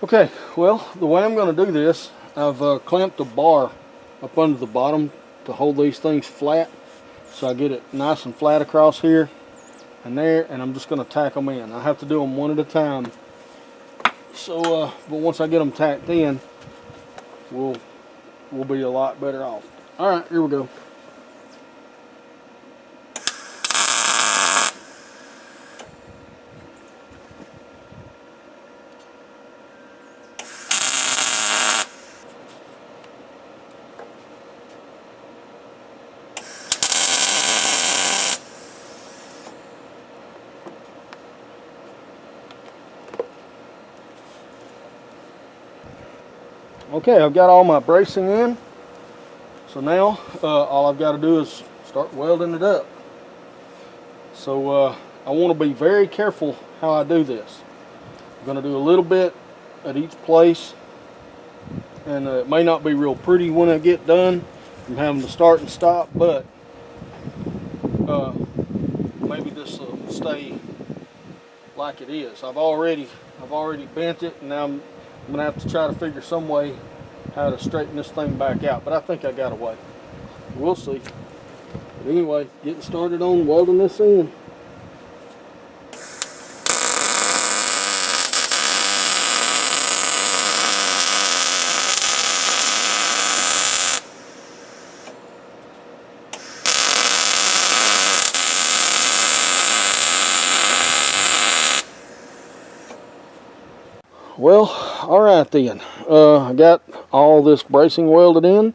Okay, well, the way I'm going to do this, I've clamped a bar up under the bottom to hold these things flat, so I get it nice and flat across here and there, and I'm just going to tack them in. I have to do them one at a time. So, but once I get them tacked in, we'll be a lot better off. All right, here we go. Okay, I've got all my bracing in, so now all I've got to do is start welding it up. So I want to be very careful how I do this. I'm going to do a little bit at each place, and it may not be real pretty when I get done. I'm having to start and stop, but maybe this will stay like it is. I've already bent it, and now I'm gonna have to try to figure some way how to straighten this thing back out, but I think I got a way. We'll see. But anyway, getting started on welding this in. Well, alright then. I got all this bracing welded in,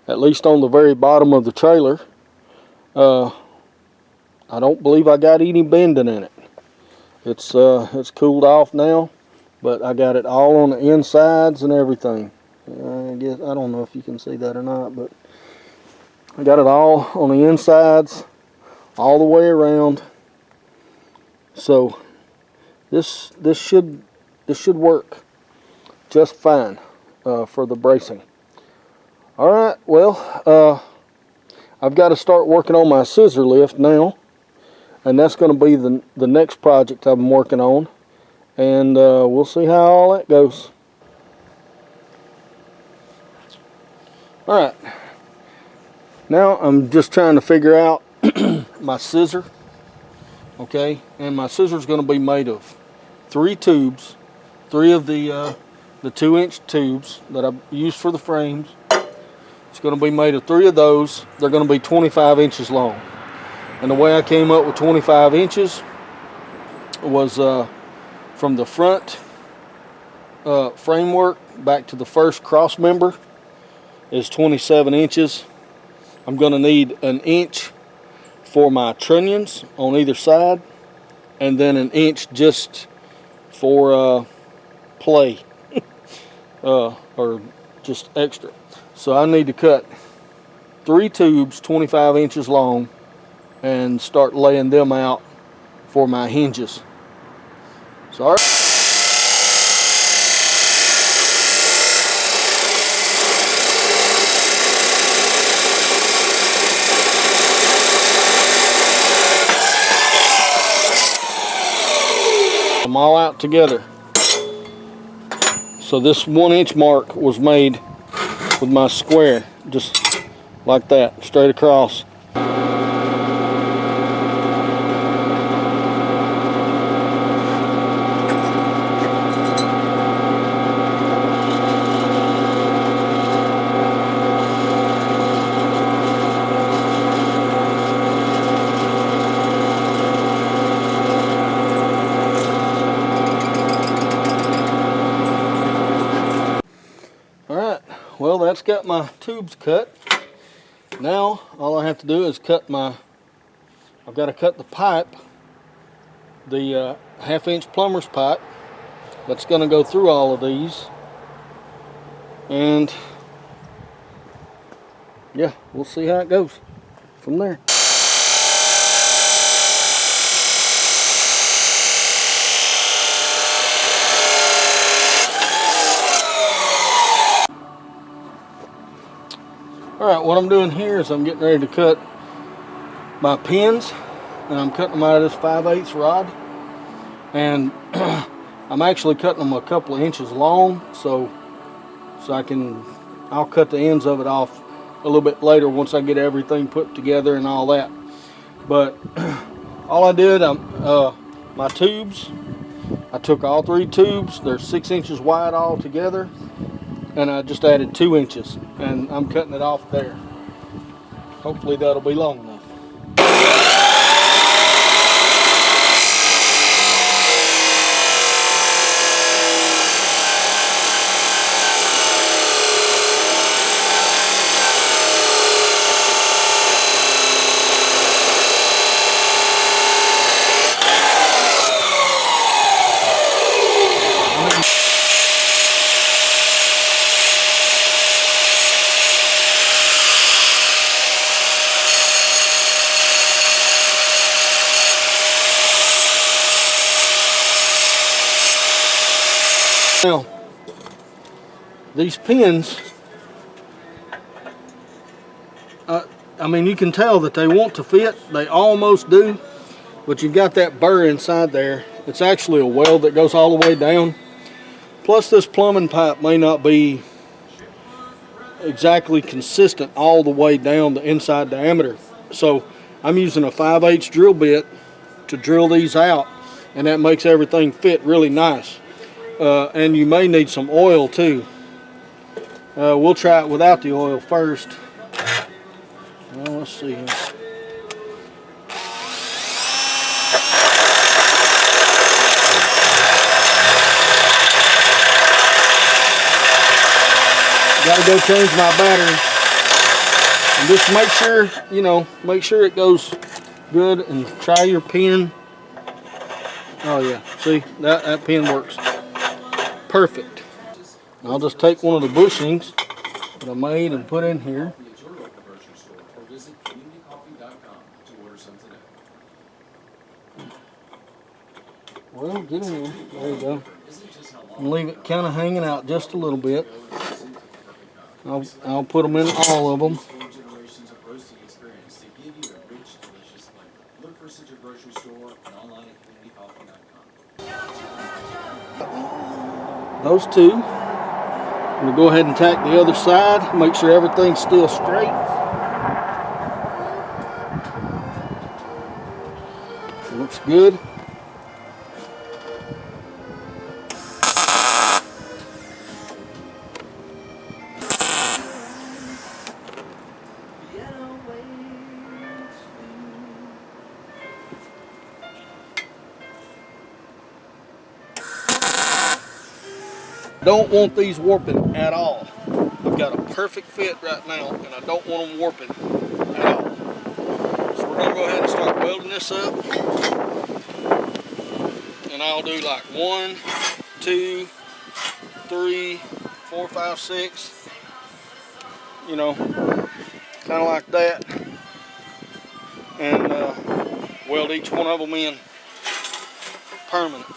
at least on the very bottom of the trailer. I don't believe I got any bending in it. It's cooled off now, but I got it all on the insides and everything. I don't know if you can see that or not, but I got it all on the insides, all the way around. So this should work just fine for the bracing. Alright, well, I've got to start working on my scissor lift now, and that's going to be the next project I've been working on, and we'll see how all that goes. Alright, now I'm just trying to figure out my scissor, okay, and my scissor is going to be made of 3 tubes, 3 of the 2-inch tubes that I used for the frames. It's going to be made of 3 of those. They're going to be 25 inches long. And the way I came up with 25 inches was from the front framework back to the first cross member is 27 inches. I'm going to need an inch for my trunnions on either side, and then an inch just for play or just extra. So I need to cut 3 tubes 25 inches long and start laying them out for my hinges. So all right. Them all out together. So this 1-inch mark was made with my square, just like that, straight across. Well, that's got my tubes cut. Now all I have to do is I've got to cut the pipe, the 1/2-inch plumber's pipe that's going to go through all of these, and yeah, we'll see how it goes from there. Alright, what I'm doing here is I'm getting ready to cut my pins, and I'm cutting them out of this 5/8 rod. And I'm actually cutting them a couple of inches long, so I'll cut the ends of it off a little bit later once I get everything put together and all that. But all I did, my tubes, I took all 3 tubes. They're 6 inches wide all together, and I just added 2 inches, and I'm cutting it off there. Hopefully that'll be long enough. Now, these pins, I mean, you can tell that they want to fit. They almost do, but you've got that burr inside there. It's actually a weld that goes all the way down. Plus, this plumbing pipe may not be exactly consistent all the way down the inside diameter. So I'm using a 5/8 drill bit to drill these out, and that makes everything fit really nice. And you may need some oil too. We'll try it without the oil first. Well, let's see here. Got to go change my battery. And just make sure, make sure it goes good, and try your pin. Oh yeah, see, that pin works perfect. I'll just take one of the bushings that I made and put in here. Well, get in there. There you go. And leave it kind of hanging out just a little bit. I'll put them in all of them. Those 2. I'm going to go ahead and tack the other side. Make sure everything's still straight. Looks good. Don't want these warping at all. I've got a perfect fit right now, and I don't want them warping at all. So we're gonna go ahead and start welding this up. And I'll do like 1, 2, 3, 4, 5, 6. Kind of like that. And weld each one of them in permanent.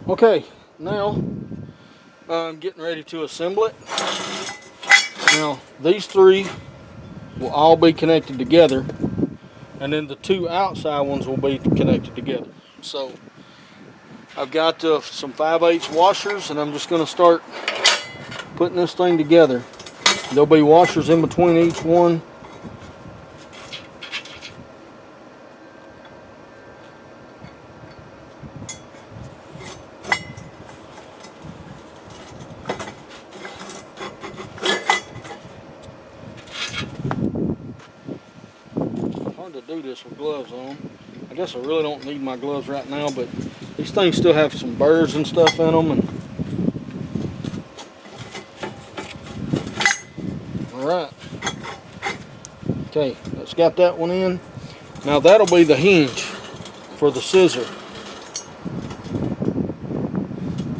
Okay, now I'm getting ready to assemble it. Now these three will all be connected together, and then the two outside ones will be connected together. So I've got some 5/8 washers, and I'm just going to start putting this thing together. There'll be washers in between each one. Hard to do this with gloves on. I guess I really don't need my gloves right now, but these things still have some burrs and stuff in them. And all right. Okay, let's got that one in. Now that'll be the hinge for the scissor.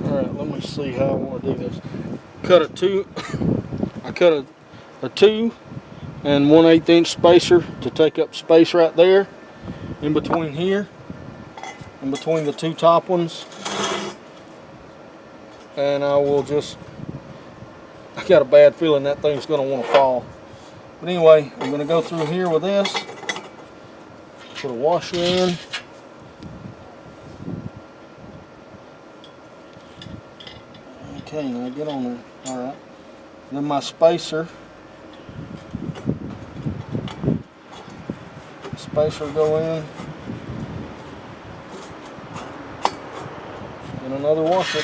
All right, let me see how I want to do this. I cut a 2 and 1/8 inch spacer to take up space right there in between here, in between the two top ones. And I got a bad feeling that thing's going to want to fall. But anyway, I'm going to go through here with this, put a washer in. Okay, now get on there. Alright. Then my spacer. Spacer go in. And another washer.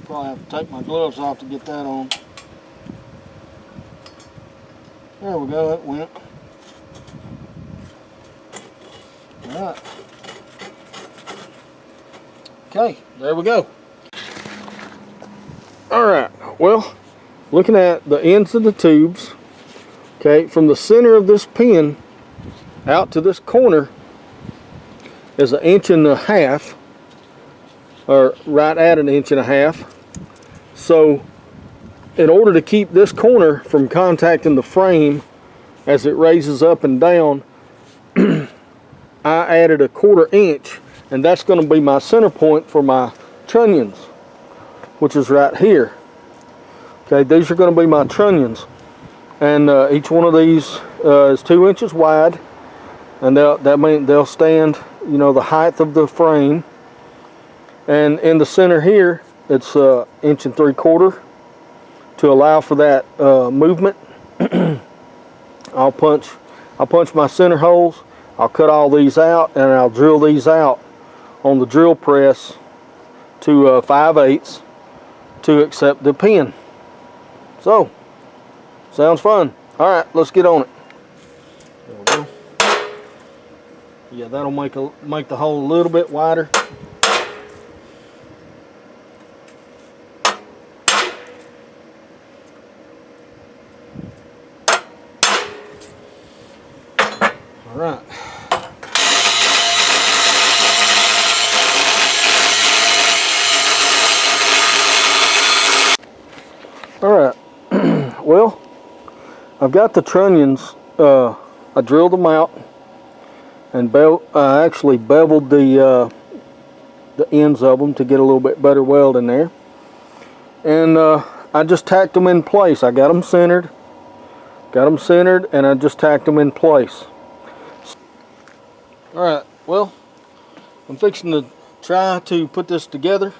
Probably have to take my gloves off to get that on. There we go, it went. Alright. Okay, there we go. Alright, well, looking at the ends of the tubes, okay, from the center of this pin out to this corner is 1.5 inches, or right at 1.5 inches. So in order to keep this corner from contacting the frame as it raises up and down, I added 1/4 inch, and that's going to be my center point for my trunnions, which is right here. Okay, these are going to be my trunnions, and each one of these is 2 inches wide, and that means they'll stand, you know, the height of the frame. And in the center here, it's 1 3/4 inches to allow for that movement. I'll punch my center holes. I'll cut all these out, and I'll drill these out on the drill press to 5/8 to accept the pin. So, sounds fun. All right, let's get on it. There we go. Yeah, that'll make the hole a little bit wider. All right. All right. Well, I've got the trunnions. I drilled them out, and I actually beveled the ends of them to get a little bit better weld in there. And I just tacked them in place. I got them centered, and I just tacked them in place. All right. Well, I'm fixing to try to put this together,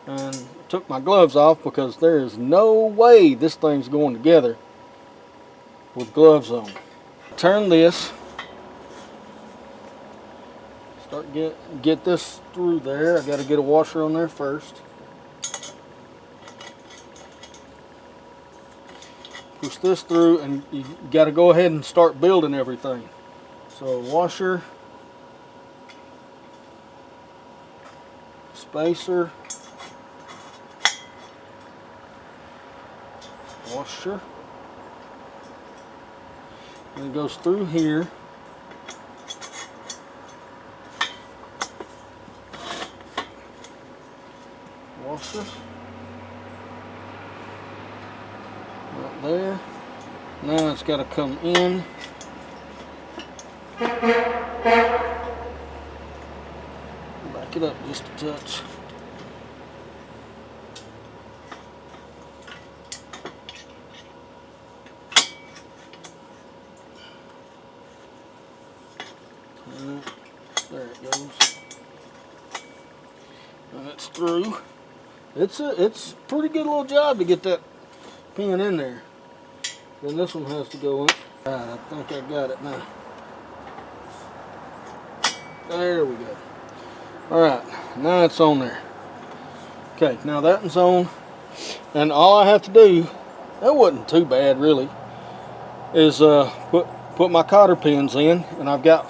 and took my gloves off because there is no way this thing's going together with gloves on. Turn this, start get this through there. I got to get a washer on there first. Push this through, and you got to go ahead and start building everything. So washer, spacer, washer, and it goes through here. Washer, right there. Now it's got to come in Back it up just a touch. There it goes. That's through. It's a pretty good little job to get that pin in there. Then this one has to go in. Alright, I think I got it now. There we go. Alright, now it's on there. Okay, now that one's on. And all I have to do, that wasn't too bad really, is put my cotter pins in, and I've got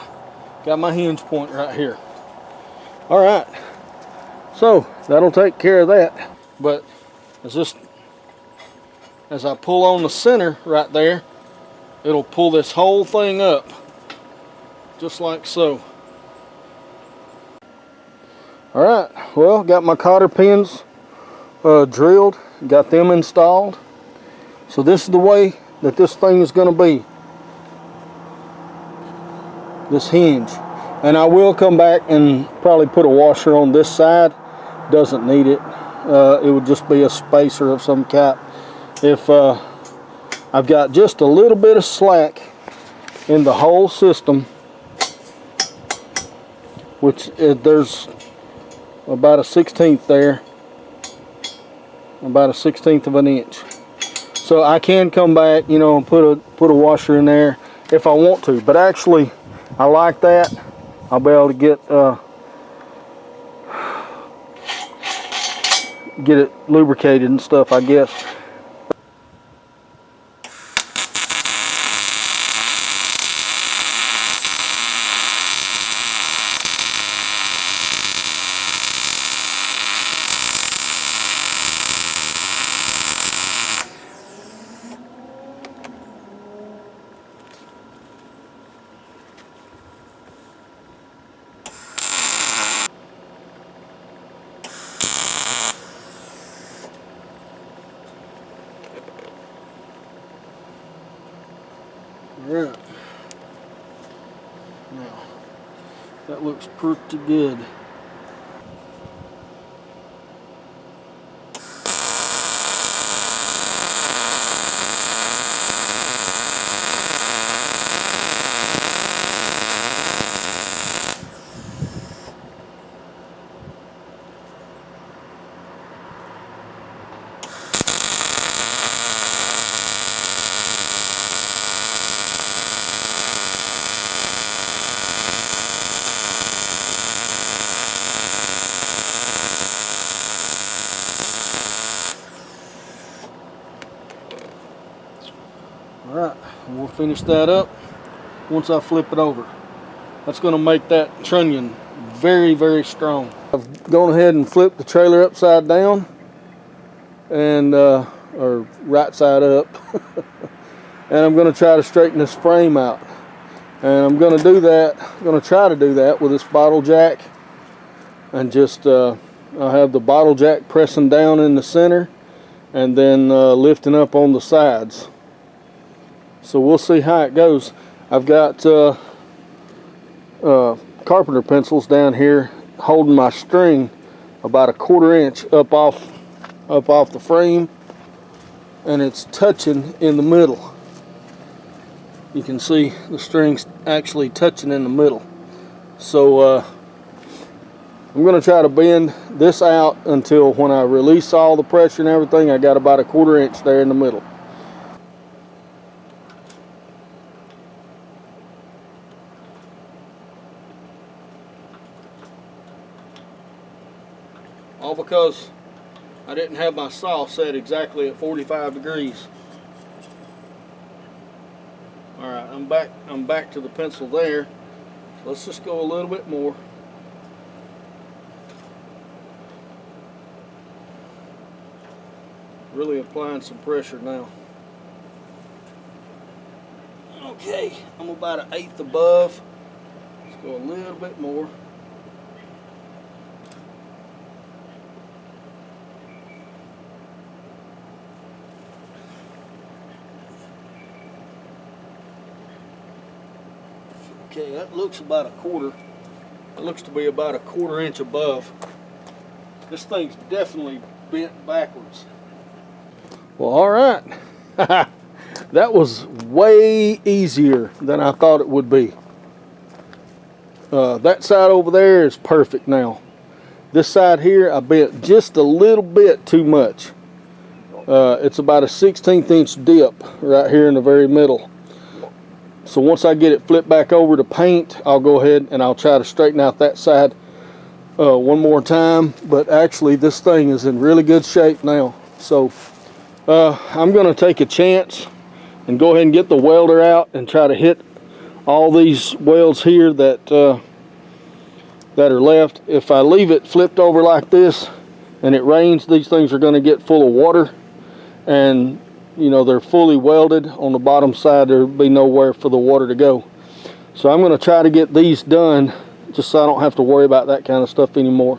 my hinge point right here. Alright, so that'll take care of that. But as I pull on the center right there, it'll pull this whole thing up, just like so. Alright, well, got my cotter pins drilled, got them installed. So this is the way that this thing is going to be. This hinge. And I will come back and probably put a washer on this side. Doesn't need it. It would just be a spacer of some kind. If I've got just a little bit of slack in the whole system, which there's about a 1/16 there, about a 1/16 of an inch. So I can come back, you know, and put a washer in there if I want to. But actually, I like that. I'll be able to get it lubricated and stuff, I guess. Alright, now that looks pretty good. Alright, and we'll finish that up once I flip it over. That's going to make that trunnion very, very strong. I've gone ahead and flipped the trailer upside down, and or right side up. And I'm going to try to straighten this frame out. And I'm going to do that, I'm going to try to do that with this bottle jack. And just, I'll have the bottle jack pressing down in the center, and then lifting up on the sides. So we'll see how it goes. I've got carpenter pencils down here holding my string about a 1/4 inch up off the frame, and it's touching in the middle. You can see the string's actually touching in the middle. So I'm going to try to bend this out until when I release all the pressure and everything, I got about a 1/4 inch there in the middle. All because I didn't have my saw set exactly at 45 degrees. Alright, I'm back to the pencil there. So let's just go a little bit more. Really applying some pressure now. Okay, I'm about 1/8 above. Let's go a little bit more. Okay, that looks about a quarter. It looks to be about a 1/4 inch above. This thing's definitely bent backwards. Well, all right. That was way easier than I thought it would be. That side over there is perfect now. This side here, I bent just a little bit too much. It's about a 1/16 inch dip right here in the very middle. So once I get it flipped back over to paint, I'll go ahead and I'll try to straighten out that side one more time. But actually, this thing is in really good shape now. So I'm going to take a chance and go ahead and get the welder out and try to hit all these welds here that are left. If I leave it flipped over like this and it rains, these things are going to get full of water, and you know, they're fully welded on the bottom side. There'll be nowhere for the water to go. So I'm going to try to get these done just so I don't have to worry about that kind of stuff anymore.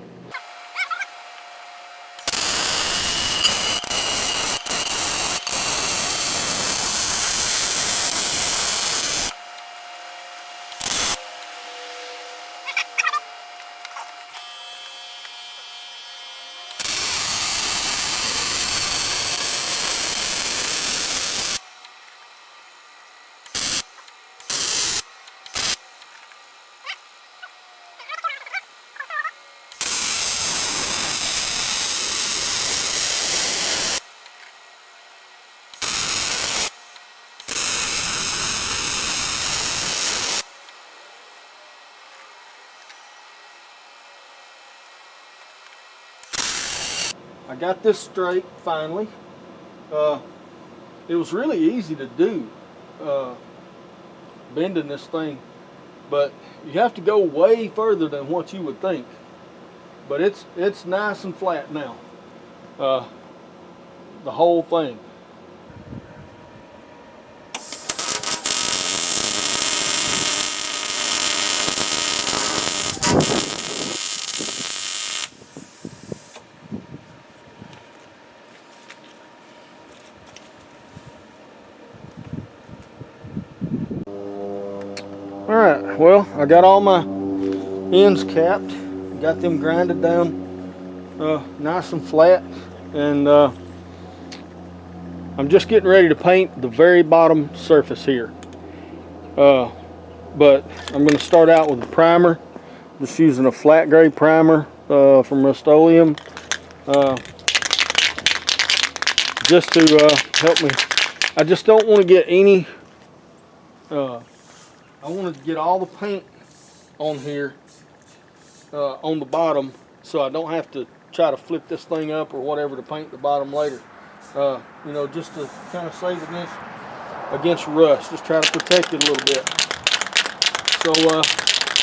I got this straight finally. It was really easy to do, bending this thing, but you have to go way further than what you would think. But it's nice and flat now, the whole thing. Alright, well, I got all my ends capped, got them grinded down nice and flat, and I'm just getting ready to paint the very bottom surface here. But I'm going to start out with a primer, just using a flat gray primer from Rust-Oleum, just to help me. I just don't want to get any I want to get all the paint on here on the bottom, so I don't have to try to flip this thing up or whatever to paint the bottom later. You know, just to kind of save it against rust, just try to protect it a little bit. So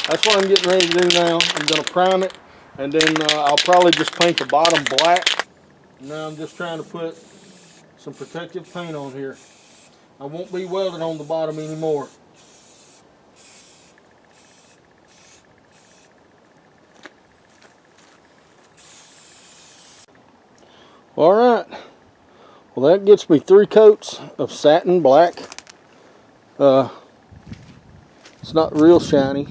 that's what I'm getting ready to do now. I'm going to prime it, and then I'll probably just paint the bottom black. Now I'm just trying to put some protective paint on here. I won't be welding on the bottom anymore. Alright, well, that gets me 3 coats of satin black. It's not real shiny,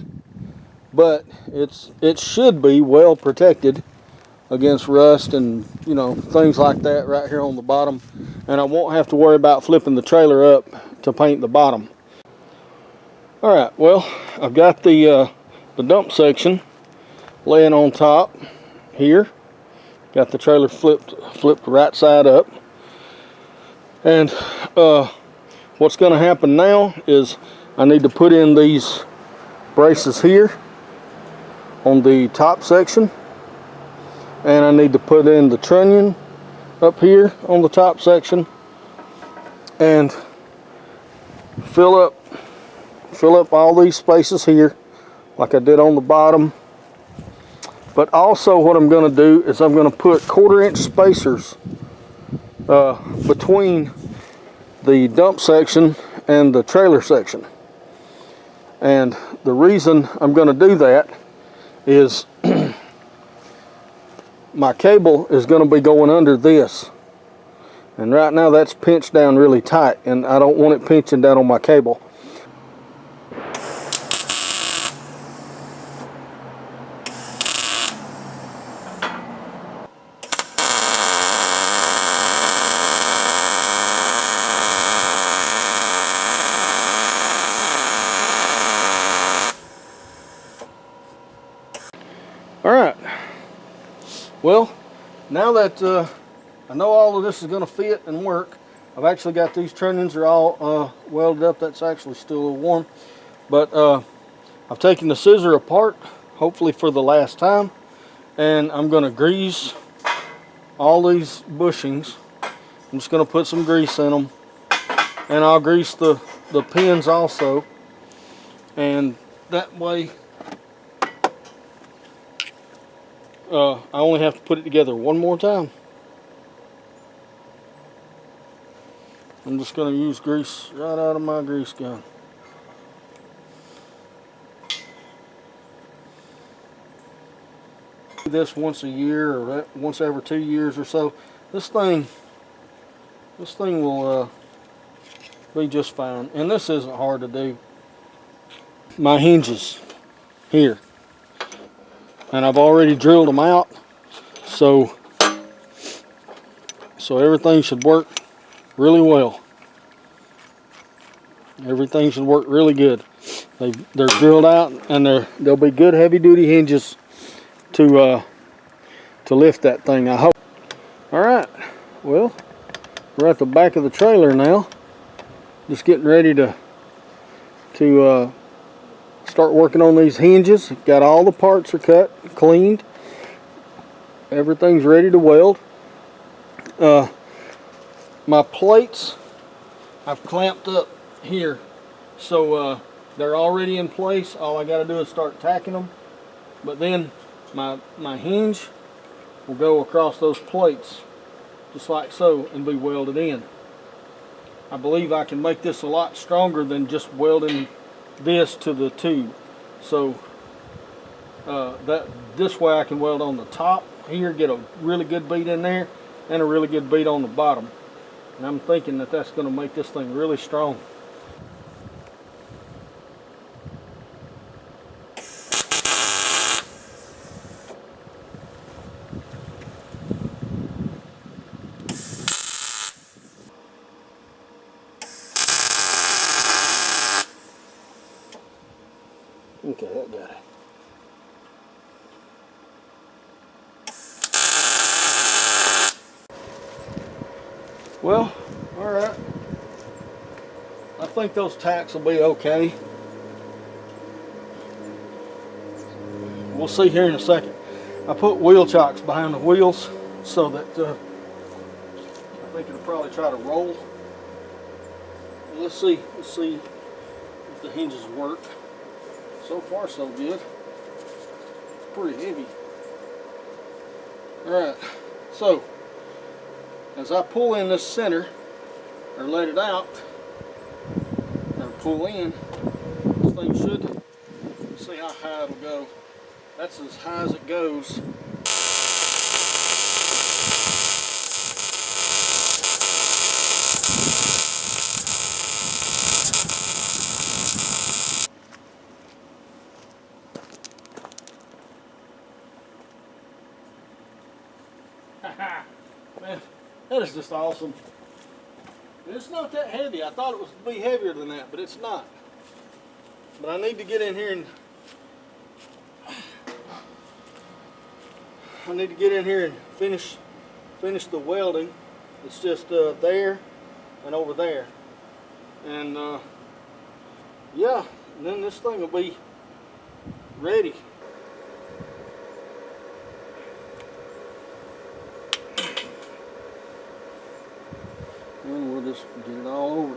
but it should be well protected against rust and, you know, things like that right here on the bottom, and I won't have to worry about flipping the trailer up to paint the bottom. Alright, well, I've got the dump section laying on top here. Got the trailer flipped right side up, and what's going to happen now is I need to put in these braces here on the top section, and I need to put in the trunnion up here on the top section, and fill up all these spaces here like I did on the bottom. But also what I'm going to do is I'm going to put 1/4 inch spacers between the dump section and the trailer section. And the reason I'm going to do that is my cable is going to be going under this. And right now that's pinched down really tight, and I don't want it pinching down on my cable. Well, now that I know all of this is going to fit and work, I've actually got these trunnions are all welded up. That's actually still a little warm. But I've taken the scissor apart, hopefully for the last time, and I'm going to grease all these bushings. I'm just going to put some grease in them, and I'll grease the pins also, and that way I only have to put it together one more time. I'm just going to use grease right out of my grease gun. Do this once a year or once every 2 years or so. This thing will be just fine. And this isn't hard to do. My hinges here, and I've already drilled them out, so everything should work really well. Everything should work really good. They're drilled out, and they'll be good heavy-duty hinges to lift that thing, I hope. All right, well, we're at the back of the trailer now, just getting ready to start working on these hinges. Got all the parts are cut, cleaned. Everything's ready to weld. My plates I've clamped up here, so they're already in place. All I got to do is start tacking them. But then my hinge will go across those plates, just like so, and be welded in. I believe I can make this a lot stronger than just welding this to the tube. So this way I can weld on the top here, get a really good beat in there, and a really good beat on the bottom. And I'm thinking that that's going to make this thing really strong. Okay, that got it. Well, alright. I think those tacks will be okay. We'll see here in a second. I put wheel chocks behind the wheels so that I think it'll probably try to roll. Let's see if the hinges work. So far so good. It's pretty heavy. Alright, so as I pull in this center, or let it out, or pull in, this thing should, see how high it'll go. That's as high as it goes. Man, that is just awesome. It's not that heavy. I thought it was to be heavier than that, but it's not. But I need to get in here and finish the welding. It's just there and over there. And yeah, and then this thing will be ready. And we'll just get it all over.